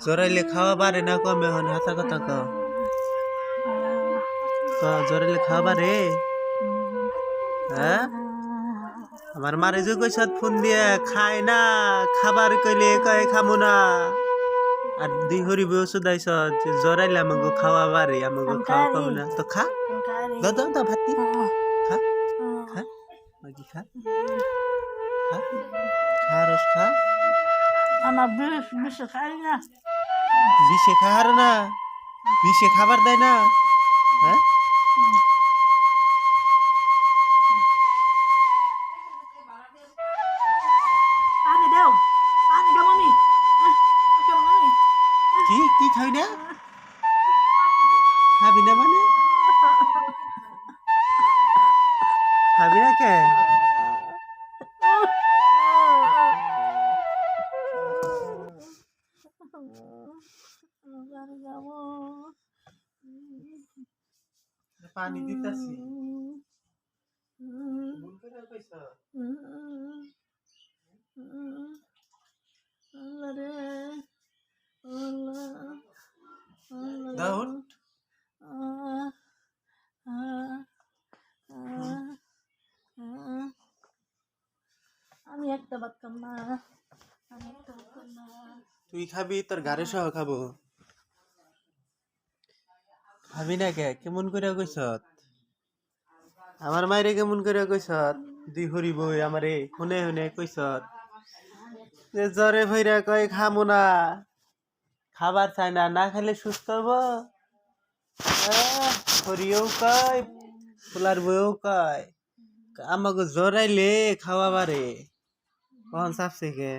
জরাইলে খাওয়া পারে না কমে হন হাসা কথা ক জরাইলে খাওয়া পারে হ্যাঁ আমার মারে যে কইস ফোন দিয়ে খায় না খাবার কইলে কয় খামু না আর দি হরিব ওষুধ আইস জরাইলে আমাকে খাওয়া পারে আমাকে খাওয়া কম না তো খা দাও দাও দাও ভাত খা খা মাগি খা খা খা রস খা আমার বিষ খাই না বিষে খাওয়ার না বিষে খাবার দেয় না হ্যাঁ পানি দাও মামি মামি কি কি খাই না খাবি না মানে খাবি না কে পানি দিতাছি দাউন আমি একটা ভাত খাম না তুই খাবি তোর গাড়ি সহ খাবো খাবি না কে কেমন করে কইছত আমার মাইরে কেমন করে কইছত দুই হরি বই আমারে শুনে শুনে কইছত যে জ্বরে ভইরা কয় খামু না খাবার চাই না না খাইলে সুস্থ হবো হরিও কয় ফুলার বইও কয় আমাকে জরাইলে খাওয়া বারে কখন চাপছে কে